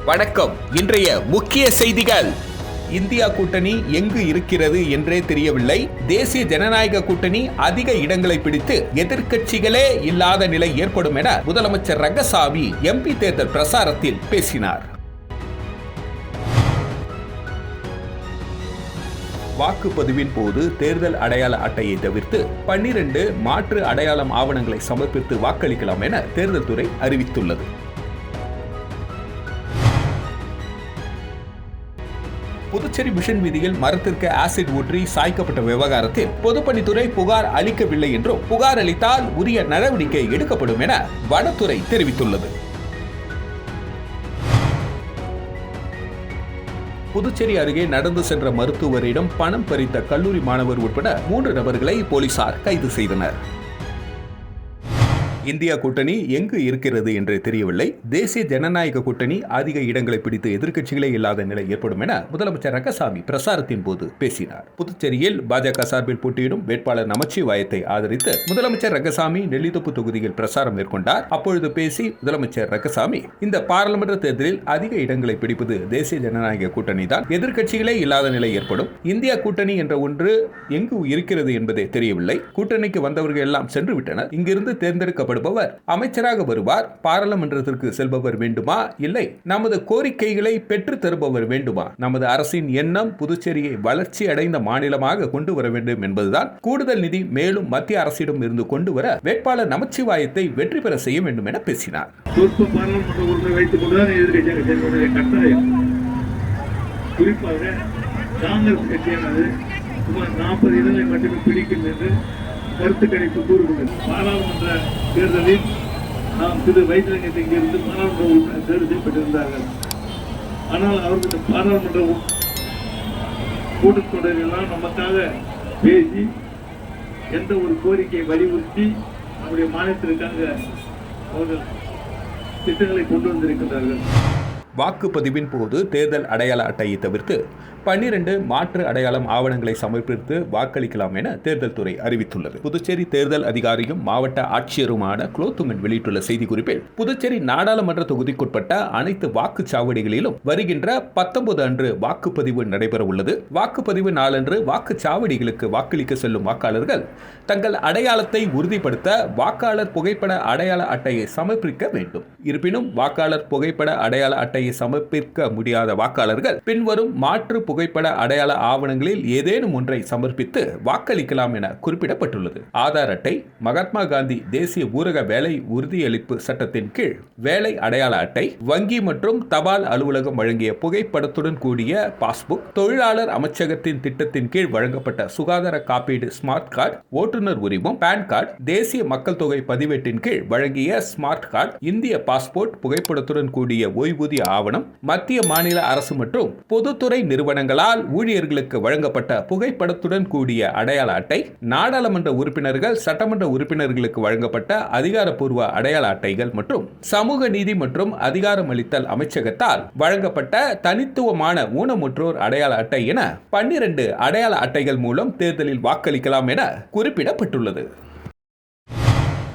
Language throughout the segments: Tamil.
வணக்கம். இன்றைய முக்கிய செய்திகள். இந்தியா கூட்டணி எங்கு இருக்கிறது என்றே தெரியவில்லை. தேசிய ஜனநாயக கூட்டணி அதிக இடங்களை பிடித்து எதிர்க்கட்சிகளே இல்லாத நிலை ஏற்படும் என முதலமைச்சர் ரங்கசாமி எம்பி தேர்தல் பிரசாரத்தில் பேசினார். வாக்குப்பதிவின் போது தேர்தல் அடையாள அட்டையை தவிர்த்து 12 மாற்று அடையாளம் ஆவணங்களை சமர்ப்பித்து வாக்களிக்கலாம் என தேர்தல் துறை அறிவித்துள்ளது. புதுச்சேரி மிஷன் வீதியில் மரத்திற்கு ஆசிட் ஊற்றி சாய்க்கப்பட்ட விவகாரத்தில் பொதுப்பணித்துறை புகார் அளிக்கவில்லை என்றும் புகார் அளித்தால் உரிய நடவடிக்கை எடுக்கப்படும் என வனத்துறை தெரிவித்துள்ளது. புதுச்சேரி அருகே நடந்து சென்ற மருத்துவரிடம் பணம் பறித்த கல்லூரி மாணவர் உட்பட 3 நபர்களை போலீசார் கைது செய்தனர். இந்தியா கூட்டணி எங்கு இருக்கிறது என்று தெரியவில்லை. தேசிய ஜனநாயக கூட்டணி அதிக இடங்களை பிடித்து எதிர்க்கட்சிகளே இல்லாத நிலை ஏற்படும் என முதலமைச்சர் ரங்கசாமி பிரசாரத்தின் போது பேசினார். புதுச்சேரியில் பாஜக சார்பில் போட்டியிடும் வேட்பாளர் நமச்சிவாயத்தை ஆதரித்து முதலமைச்சர் ரங்கசாமி நெல்லித்தோப்பு தொகுதியில் பிரசாரம் மேற்கொண்டார். அப்பொழுது பேசி முதலமைச்சர் ரங்கசாமி, இந்த பாராளுமன்ற தேர்தலில் அதிக இடங்களை பிடிப்பது தேசிய ஜனநாயக கூட்டணி தான். எதிர்க்கட்சிகளே இல்லாத நிலை ஏற்படும். இந்தியா கூட்டணி என்ற ஒன்று எங்கு இருக்கிறது என்பதே தெரியவில்லை. கூட்டணிக்கு வந்தவர்கள் எல்லாம் சென்று விட்டனர். இங்கிருந்து தேர்ந்தெடுக்கப்பட்ட அமைச்சராக வருவார். பாராளுமன்றத்திற்கு செல்பவர் வேண்டுமா, இல்லை நமது கோரிக்கைகளை பெற்று தருபவர் வேண்டுமா? நமது அரசின் எண்ணம் புதுச்சேரியை வளர்ச்சி அடைந்த மாநிலமாக கொண்டு வர வேண்டும் என்பதுதான். கூடுதல் நிதி மேலும் மத்திய அரசிடம் இருந்து கொண்டு வர வேட்பாளர் நமச்சிவாயத்தை வெற்றி பெற செய்ய வேண்டும் என பேசினார். குறிப்பாக காங்கிரஸ் கட்சியானது சுமார் 40 இடங்களை மட்டுமே பிடிக்கும் என்று கருத்து கணிப்பு கூறுகிறது. பாராளுமன்ற தேர்தலில் நாம் திரு வைத்திலிங்கத்தை இங்கிருந்து பாராளுமன்ற உறுப்பினர் தேர்வு செய்யப்பட்டிருந்தார்கள். ஆனால் அவர்கள் பாராளுமன்ற கூட்டத்தொடரெல்லாம் நமக்காக பேசி எந்த ஒரு கோரிக்கையை வலியுறுத்தி நம்முடைய மாநிலத்திற்காக அவர்கள் திட்டங்களை கொண்டு வந்திருக்கிறார்கள். வாக்குப்பதிவின் போது தேர்தல் அடையாள அட்டையை தவிர்த்து 12 மாற்று அடையாளம் ஆவணங்களை சமர்ப்பித்து வாக்களிக்கலாம் என தேர்தல் துறை அறிவித்துள்ளது. புதுச்சேரி தேர்தல் அதிகாரியும் மாவட்ட ஆட்சியருமான குலோத்துங்கன் வெளியிட்டுள்ள செய்திக்குறிப்பில், புதுச்சேரி நாடாளுமன்ற தொகுதிக்குட்பட்ட அனைத்து வாக்குச்சாவடிகளிலும் வருகின்ற 19 அன்று வாக்குப்பதிவு நடைபெற உள்ளது. வாக்குப்பதிவு நாளன்று வாக்குச்சாவடிகளுக்கு வாக்களிக்க செல்லும் வாக்காளர்கள் தங்கள் அடையாளத்தை உறுதிப்படுத்த வாக்காளர் புகைப்பட அடையாள அட்டையை சமர்ப்பிக்க வேண்டும். இருப்பினும் வாக்காளர் புகைப்பட அடையாள அட்டையை சமர்ப்பிக்க முடியாத வாக்காளர்கள் பின்வரும் மாற்று புகைப்பட அடையாள ஆவணங்களில் ஏதேனும் ஒன்றை சமர்ப்பித்து வாக்களிக்கலாம் என குறிப்பிடப்பட்டுள்ளது. ஆதார் அட்டை, மகாத்மா காந்தி தேசிய ஊரக வேலை உறுதியளிப்பு சட்டத்தின் கீழ் வேலை அடையாள அட்டை, வங்கி மற்றும் தபால் அலுவலகம் வழங்கிய புகைப்படத்துடன் கூடிய பாஸ்புக், தொழிலாளர் அமைச்சகத்தின் திட்டத்தின் கீழ் வழங்கப்பட்ட சுகாதார காப்பீடு ஸ்மார்ட் கார்டு, ஓட்டுநர் உரிமம், பான் கார்டு, தேசிய மக்கள் தொகை பதிவேட்டின் கீழ் வழங்கிய ஸ்மார்ட் கார்டு, இந்திய பாஸ்போர்ட், புகைப்படத்துடன் கூடிய ஓய்வூதிய ஆவணம், மத்திய மாநில அரசு மற்றும் பொதுத்துறை நிறுவனங்களால் ஊழியர்களுக்கு வழங்கப்பட்ட புகைப்படத்துடன் கூடிய அடையாள அட்டை, நாடாளுமன்ற உறுப்பினர்கள், சட்டமன்ற உறுப்பினர்களுக்கு வழங்கப்பட்ட அதிகாரப்பூர்வ அடையாள அட்டைகள் மற்றும் சமூக நீதி மற்றும் அதிகாரமளித்தல் அமைச்சகத்தால் வழங்கப்பட்ட தனித்துவமான ஊனமுற்றோர் அடையாள அட்டை என 12 அடையாள அட்டைகள் மூலம் தேர்தலில் வாக்களிக்கலாம் என குறிப்பிடப்பட்டுள்ளது.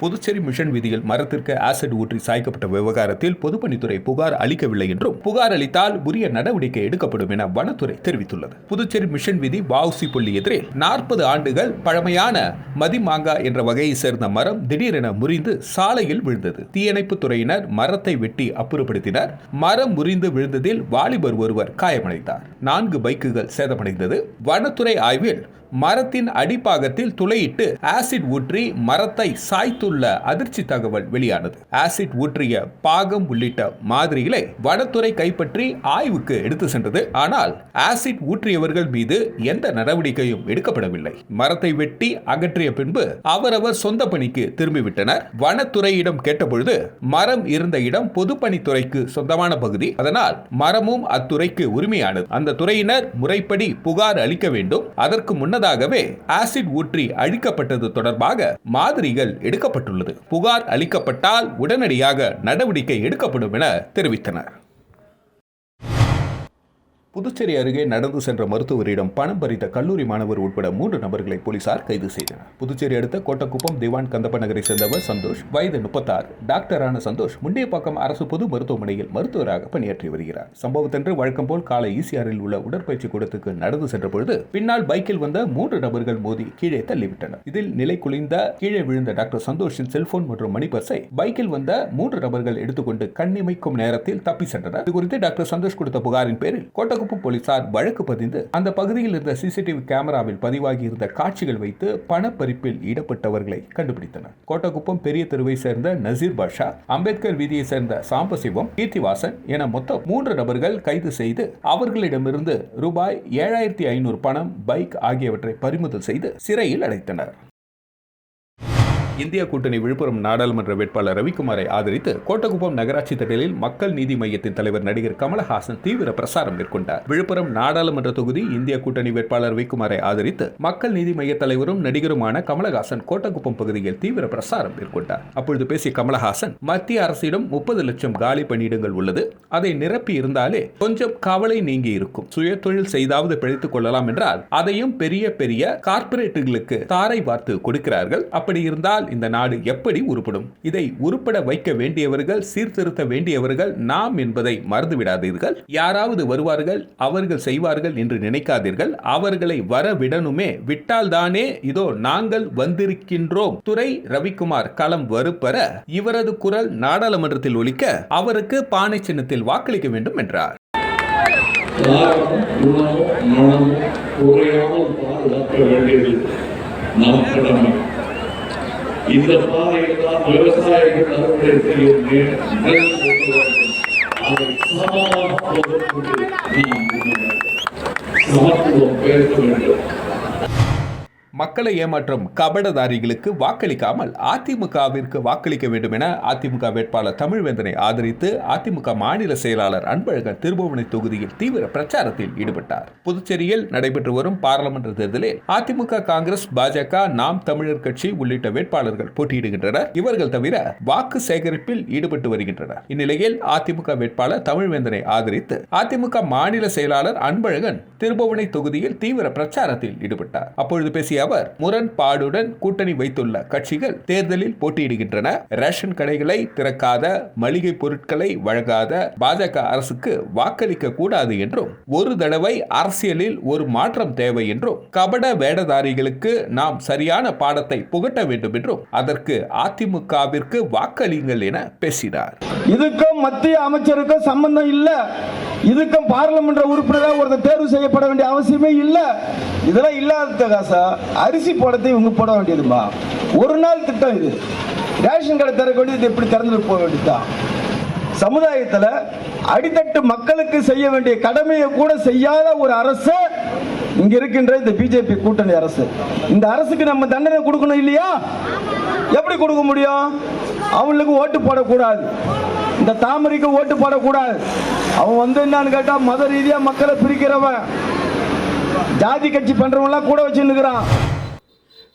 புதுச்சேரி மிஷன் வீதியில் மரத்திற்கு ஆசிட் ஊற்றி சாய்க்கப்பட்ட விவகாரத்தில் பொதுப்பணித்துறை புகார் அளிக்கவில்லை என்றும் புகார் அளித்தால் உரிய நடவடிக்கை எடுக்கப்படும் என வனத்துறை தெரிவித்துள்ளது. புதுச்சேரி மிஷன் வீதி வஉசி பள்ளி எதிரில் 40 ஆண்டுகள் பழமையான மதிமாங்கா என்ற வகையை சேர்ந்த மரம் திடீரென முறிந்து சாலையில் விழுந்தது. தீயணைப்பு துறையினர் மரத்தை வெட்டி அப்புறப்படுத்தினர். மரம் முறிந்து விழுந்ததில் வாலிபர் ஒருவர் காயமடைந்தார். 4 பைக்குகள் சேதமடைந்தது. வனத்துறை ஆய்வில் மரத்தின் அடிப்பாகத்தில் துளையிட்டு ஆசிட் ஊற்றி மரத்தை சாய்த்துள்ள அதிர்ச்சி தகவல் வெளியானது. ஆசிட் ஊற்றிய பாகம் உள்ளிட்ட மாதிரிகளை வனத்துறை கைப்பற்றி ஆய்வுக்கு எடுத்து சென்றது. ஆனால் ஆசிட் ஊற்றியவர்கள் மீது எந்த நடவடிக்கையும் எடுக்கப்படவில்லை. மரத்தை வெட்டி அகற்றிய பின்பு அவரவர் சொந்த பணிக்கு திரும்பிவிட்டனர். வனத்துறையிடம் கேட்டபொழுது மரம் இருந்த இடம் பொதுப்பணித்துறைக்கு சொந்தமான பகுதி, அதனால் மரமும் அத்துறைக்கு உரிமையானது. அந்த துறையினர் முறைப்படி புகார் அளிக்க வேண்டும். அதற்கு முன்னதாக ஆசிட் ஊற்றி அழிக்கப்பட்டது தொடர்பாக மாதிரிகள் எடுக்கப்பட்டுள்ளது. புகார் அளிக்கப்பட்டால் உடனடியாக நடவடிக்கை எடுக்கப்படும் என தெரிவித்தனர். புதுச்சேரி அருகே நடந்து சென்ற மருத்துவரிடம் பணம் பறித்த கல்லூரி மாணவர் உட்பட 3 நபர்களை போலீசார் கைது செய்தனர். புதுச்சேரி அடுத்த கோட்டக்குப்பம் திவான் கந்தப்ப நகரை சேர்ந்தவர் சந்தோஷ், வயது 36. டாக்டரான சந்தோஷ் முண்டியப்பாக்கம் அரசு பொது மருத்துவமனையில் மருத்துவராக பணியாற்றி வருகிறார். சம்பவத்தன்று வழக்கம் போல் காலை ஈசிஆரில் உள்ள உடற்பயிற்சி கூடத்துக்கு நடந்து சென்ற பொழுது பின்னால் பைக்கில் வந்த 3 நபர்கள் மோதி கீழே தள்ளிவிட்டனர். இதில் நிலை குலைந்த கீழே விழுந்த டாக்டர் சந்தோஷின் செல்போன் மற்றும் மணி பர்ஸை பைக்கில் வந்த 3 நபர்கள் எடுத்துக்கொண்டு கண்ணிமைக்கும் நேரத்தில் தப்பி சென்றனர். இதுகுறித்து டாக்டர் சந்தோஷ் கொடுத்த புகாரின் பேரில் கோட்டக்குப்பம் போலீசார் வழக்கு பதிந்து அந்த பகுதியில் இருந்த சிசிடிவி கேமராவில் பதிவாகி இருந்த காட்சிகள் வைத்து பணப்பறிப்பில் ஈடுபட்டவர்களை கண்டுபிடித்தனர். கோட்டக்குப்பம் பெரிய தெருவை சேர்ந்த நசீர் பாஷா, அம்பேத்கர் வீதியை சேர்ந்த சாம்பசிவம், கீர்த்திவாசன் என மொத்தம் 3 நபர்கள் கைது செய்து அவர்களிடமிருந்து ரூபாய் 7500 பணம், பைக் ஆகியவற்றை பறிமுதல் செய்து சிறையில் அடைத்தனர். இந்தியா கூட்டணி விழுப்புரம் நாடாளுமன்ற வேட்பாளர் ரவிக்குமாரை ஆதரித்து கோட்டக்குப்பம் நகராட்சி திடலில் மக்கள் நீதி மையத்தின் தலைவர் நடிகர் கமலஹாசன் தீவிர பிரசாரம் மேற்கொண்டார். விழுப்புரம் நாடாளுமன்ற தொகுதி இந்தியா கூட்டணி வேட்பாளர் ரவிக்குமாரை ஆதரித்து மக்கள் நீதி மைய தலைவரும் நடிகருமான கமலஹாசன் கோட்டக்குப்பம் பகுதியில் தீவிர பிரசாரம் மேற்கொண்டார். அப்பொழுது பேசிய கமலஹாசன், மத்திய அரசிடம் 30 லட்சம் காலி பணியிடங்கள் உள்ளது, அதை நிரப்பி இருந்தாலே கொஞ்சம் கவலை நீங்கி இருக்கும். சுய தொழில் செய்தாவது பிழைத்துக் கொள்ளலாம் என்றால் அதையும் பெரிய பெரிய கார்ப்பரேட்டுகளுக்கு தாரை பார்த்து கொடுக்கிறார்கள். அப்படி இருந்தால் இந்த நாடு எப்படி உருப்படும்? இதை உருப்பட வைக்க வேண்டியவர்கள், சீர்திருத்த வேண்டியவர்கள் நாம் என்பதை மறந்துவிடாதீர்கள். யாராவது வருவார்கள், அவர்கள் செய்வார்கள் என்று நினைக்காதீர்கள். அவர்களை வரவிடணுமே, விட்டால்தானே இதோ நாங்கள் வந்திருக்கின்றோம். துரை ரவிக்குமார் களம் வறுப்பெற இவரது குரல் நாடாளுமன்றத்தில் ஒலிக்க அவருக்கு பானை சின்னத்தில் வாக்களிக்க வேண்டும் என்றார். இந்த பாதையில் தான் விவசாயிகள் அறுவடை செய்யும் சமத்துவம் பேச வேண்டும். மக்களை ஏமாற்றும் கபடதாரிகளுக்கு வாக்களிக்காமல் அதிமுகவிற்கு வாக்களிக்க வேண்டும் என அதிமுக வேட்பாளர் தமிழ்வேந்தனை ஆதரித்து அதிமுக மாநில செயலாளர் அன்பழகன் திருபுவனை தொகுதியில் தீவிர பிரச்சாரத்தில் ஈடுபட்டார். புதுச்சேரியில் நடைபெற்று வரும் பாராளுமன்ற தேர்தலில் அதிமுக, காங்கிரஸ், பாஜக, நாம் தமிழர் கட்சி உள்ளிட்ட வேட்பாளர்கள் போட்டியிடுகின்றனர். இவர்கள் தவிர வாக்கு சேகரிப்பில் ஈடுபட்டு வருகின்றனர். இந்நிலையில் அதிமுக வேட்பாளர் தமிழ்வேந்தனை ஆதரித்து அதிமுக மாநில செயலாளர் அன்பழகன் திருபுவனை தொகுதியில் தீவிர பிரச்சாரத்தில் ஈடுபட்டார். அப்பொழுது பேசிய அவர், முரண்பாடுடன் கூட்டணி வைத்துள்ள கட்சிகள் தேர்தலில் போட்டியிடுகின்றன. ரேஷன் கடைகளை திறக்காத, மளிகை பொருட்களை வழங்காத பாஜக அரசுக்கு வாக்களிக்க கூடாது என்றும், ஒரு தடவை அரசியலில் ஒரு மாற்றம் தேவை என்றும், கபட வேடதாரிகளுக்கு நாம் சரியான பாடத்தை புகட்ட வேண்டும் என்றும், அதற்கு அதிமுகவிற்கு வாக்களியுங்கள் என பேசினார். இதுக்கும் மத்திய அமைச்சருக்கும் சம்பந்தம் இல்ல. இதுக்கும் பார்லிமெண்ட் உறுப்பினராக ஒருத்தர் தேர்வு செய்யப்பட வேண்டிய அவசியமே இல்ல. இதெல்லாம் இல்லாத காசா அரிசி போடத்தை இவங்க போட வேண்டியதுமா? ஒரு நாள் திட்டம் இது. ரேஷன் கடை திறக்க வேண்டியது எப்படி திறந்துட்டு போக வேண்டியதுதான். சமுதாயத்தில் அடித்தட்டு மக்களுக்கு செய்ய வேண்டிய கடமையை கூட செய்யாத ஒரு அரசு இங்க இருக்கின்ற இந்த பிஜேபி கூட்டணி அரசு. இந்த அரசுக்கு நம்ம தண்டனை கொடுக்கணும் இல்லையா? எப்படி கொடுக்க முடியும்? அவங்களுக்கு ஓட்டு போடக்கூடாது, இந்த தாமரைக்கு ஓட்டு போடக்கூடாது. அவன் வந்து என்னன்னு கேட்டா மத ரீதியா மக்களை பிரிக்கிறவன், ஜாதி கட்சி பண்றவங்க கூட வச்சுருக்கிறான்.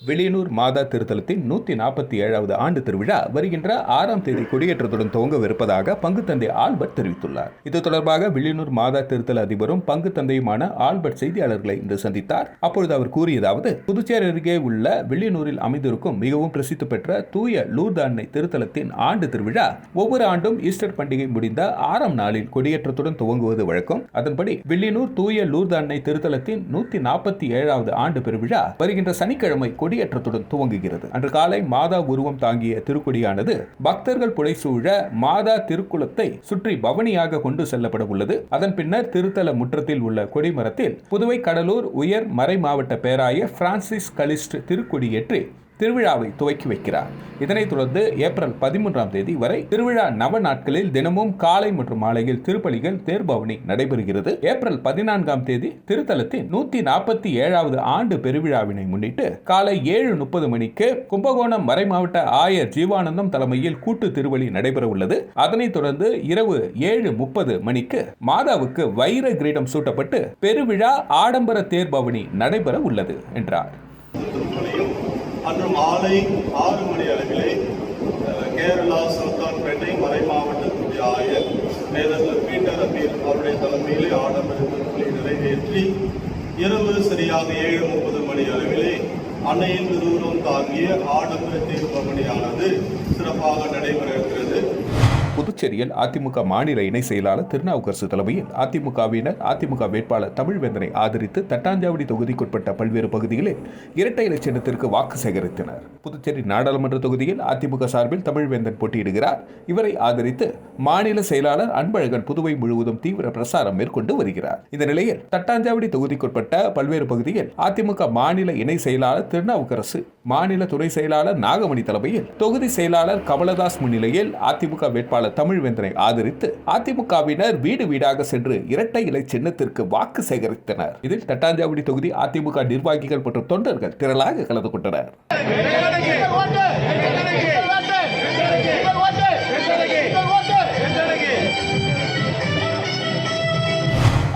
வெளியனூர் மாதா திருத்தலத்தின் 147வது ஆண்டு திருவிழா வருகின்ற 6ஆம் தேதி கொடியேற்றத்துடன் துவங்கவிருப்பதாக பங்கு தந்தை ஆல்பர்ட் தெரிவித்துள்ளார். இது தொடர்பாக வெளியனூர் மாதா திருத்தல அதிபரும் பங்கு தந்தையுமான ஆல்பர்ட் செய்தியாளர்களை இன்று சந்தித்தார். அப்பொழுது அவர் கூறியதாவது, புதுச்சேரி அருகே உள்ள வெளியனூரில் அமைந்திருக்கும் மிகவும் பிரசித்தி பெற்ற தூய லூர்து அன்னை திருத்தலத்தின் ஆண்டு திருவிழா ஒவ்வொரு ஆண்டும் ஈஸ்டர் பண்டிகை முடிந்த 6ஆம் நாளில் கொடியேற்றத்துடன் துவங்குவது வழக்கம். அதன்படி வெளியனூர் தூய லூர்து அன்னை திருத்தலத்தின் 147வது ஆண்டு பெருவிழா வருகின்ற சனிக்கிழமை கொடியேற்றத்துடன் துவங்குகிறது. அன்று காலை மாதா உருவம் தாங்கிய திருக்கொடியானது பக்தர்கள் புடைசூழ மாதா திருக்குளத்தை சுற்றி பவனியாக கொண்டு செல்லப்பட உள்ளது. அதன் பின்னர் திருத்தல முற்றத்தில் உள்ள கொடிமரத்தில் புதுவை கடலூர் உயர் மறை மாவட்ட பேராயர் பிரான்சிஸ் கலிஸ்ட் திருக்கொடியேற்றி திருவிழாவை துவக்கி வைக்கிறார். இதனைத் தொடர்ந்து ஏப்ரல் 13ஆம் தேதி வரை திருவிழா நவ நாட்களில் தினமும் காலை மற்றும் மாலையில் திருப்பலிகள், தேர்பவனி நடைபெறுகிறது. ஏப்ரல் 14ஆம் தேதி திருத்தலத்தின் 147வது ஆண்டு பெருவிழாவினை முன்னிட்டு காலை 7:30 மணிக்கு கும்பகோணம் மறை மாவட்ட ஆயர் ஜீவானந்தம் தலைமையில் கூட்டு திருவலி நடைபெற உள்ளது. அதனைத் தொடர்ந்து இரவு 7:30 மணிக்கு மாதாவுக்கு வைர கிரீடம் சூட்டப்பட்டு பெருவிழா ஆடம்பர தேர்பவனி நடைபெற உள்ளது என்றார். அன்று மாலை 6 மணி அளவிலே கேரளா சுல்தான்பேட்டை மறை மாவட்டத்துடைய ஆயர் பீட்டர் அமீர் அவருடைய தலைமையிலே ஆடம்பர இன்றி இரவு சரியாக 7:30 மணி அளவிலே அன்னையின் திருவுருவம் தாங்கிய ஆடம்பர தீர்ப்பணியானது சிறப்பாக நடைபெற இருக்கிறது. புதுச்சேரியில் அதிமுக மாநில இணை செயலாளர் திருநாவுக்கரசு தலைமையில் அதிமுகவினர் அதிமுக வேட்பாளர் தமிழ்வேந்தனை ஆதரித்து தட்டாஞ்சாவடி தொகுதிக்குட்பட்ட பல்வேறு பகுதிகளில் இரட்டை இலை சின்னத்திற்கு வாக்கு சேகரித்தனர். புதுச்சேரி நாடாளுமன்ற தொகுதியில் அதிமுக சார்பில் தமிழ்வேந்தன் போட்டியிடுகிறார். இவரை ஆதரித்து மாநில செயலாளர் அன்பழகன் புதுவை முழுவதும் தீவிர பிரசாரம் மேற்கொண்டு வருகிறார். இந்த நிலையில் தட்டாஞ்சாவடி தொகுதிக்குட்பட்ட பல்வேறு பகுதியில் அதிமுக மாநில இணை செயலாளர் திருநாவுக்கரசு, மாநில துணை செயலாளர் நாகமணி தலைமையில் தொகுதி செயலாளர் கமலதாஸ் முன்னிலையில் அதிமுக வேட்பாளர் தமிழ்வேந்தனை ஆதரித்து அதிமுகவினர் வீடு வீடாக சென்று இரட்டை இலை சின்னத்திற்கு வாக்கு சேகரித்தனர். இதில் தட்டாஞ்சாவடி தொகுதி அதிமுக நிர்வாகிகள் மற்றும் தொண்டர்கள் திரளாக கலந்து கொண்டனர்.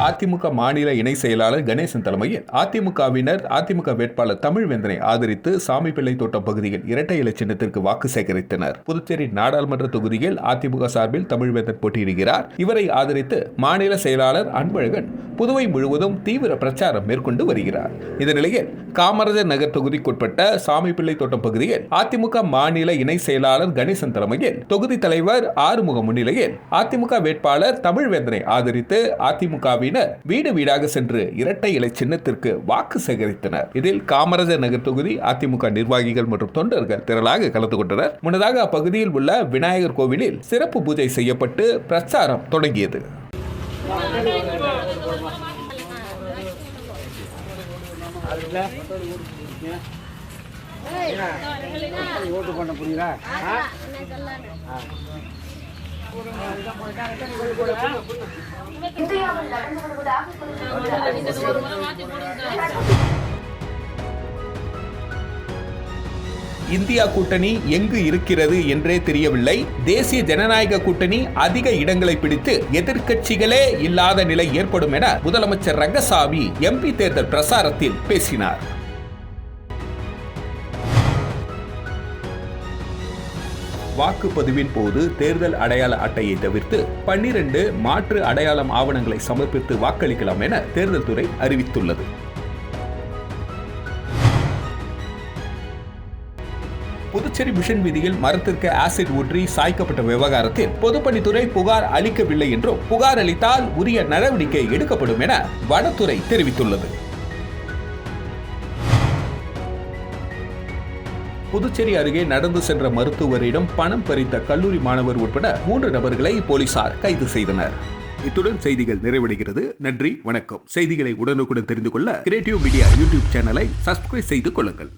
அதிமுக மாநில இணை செயலாளர் கணேசன் தலைமையில் அதிமுகவினர் அதிமுக வேட்பாளர் தமிழ்வேந்தனை ஆதரித்து சாமிப்பிள்ளை தோட்டம் பகுதியில் இரட்டை இலை சின்னத்திற்கு வாக்கு சேகரித்தனர். புதுச்சேரி நாடாளுமன்ற தொகுதியில் அதிமுக சார்பில் தமிழ்வேந்தன் போட்டியிடுகிறார். இவரை ஆதரித்து மாநில செயலாளர் அன்பழகன் புதுவை முழுவதும் தீவிர பிரச்சாரம் மேற்கொண்டு வருகிறார். இந்த நிலையில் காமராஜர் நகர் தொகுதிக்குட்பட்ட சாமிப்பிள்ளை தோட்டம் பகுதியில் அதிமுக மாநில இணை செயலாளர் கணேசன் தலைமையில் தொகுதி தலைவர் ஆறுமுகம் முன்னிலையில் அதிமுக வேட்பாளர் தமிழ்வேந்தனை ஆதரித்து அதிமுகவினர் வீடு வீடாக சென்று இரட்டை இலை சின்னத்திற்கு வாக்கு சேகரித்தனர். இதில் காமராஜர் நகர் தொகுதி அதிமுக நிர்வாகிகள் மற்றும் தொண்டர்கள் திரளாக கலந்து கொண்டனர். முன்னதாக அப்பகுதியில் உள்ள விநாயகர் கோவிலில் சிறப்பு பூஜை செய்யப்பட்டு பிரச்சாரம் தொடங்கியது. இந்தியா கூட்டணி எங்கு இருக்கிறது என்றே தெரியவில்லை. தேசிய ஜனநாயக கூட்டணி அதிக இடங்களை பிடித்து எதிர்க்கட்சிகளே இல்லாத நிலை ஏற்படும் என முதலமைச்சர் ரங்கசாமி எம்பி தேர்தல் பிரசாரத்தில் பேசினார். வாக்குப்பதிவின் போது தேர்தல் அடையாள அட்டையை தவிர்த்து 12 மாற்று அடையாளம் ஆவணங்களை சமர்ப்பித்து வாக்களிக்கலாம் என தேர்தல் துறை அறிவித்துள்ளது. புதுச்சேரி மிஷன் வீதியில் மரத்திற்கு ஆசிட் ஊற்றி சாய்க்கப்பட்ட விவகாரத்தில் பொதுப்பணித்துறை புகார் அளிக்கவில்லை என்றும் புகார் அளித்தால் உரிய நடவடிக்கை எடுக்கப்படும் என வனத்துறை தெரிவித்துள்ளது. புதுச்சேரி அருகே நடந்து சென்ற மருத்துவரிடம் பணம் பறித்த கல்லூரி மாணவர் உட்பட 3 நபர்களை போலீசார் கைது செய்தனர். இத்துடன் செய்திகள் நிறைவடைகிறது. நன்றி, வணக்கம். செய்திகளை உடனுக்குடன் தெரிந்து கொள்ள கிரியேட்டிவ் மீடியா யூடியூப் சேனலை சப்ஸ்கிரைப் செய்து கொள்ளுங்கள்.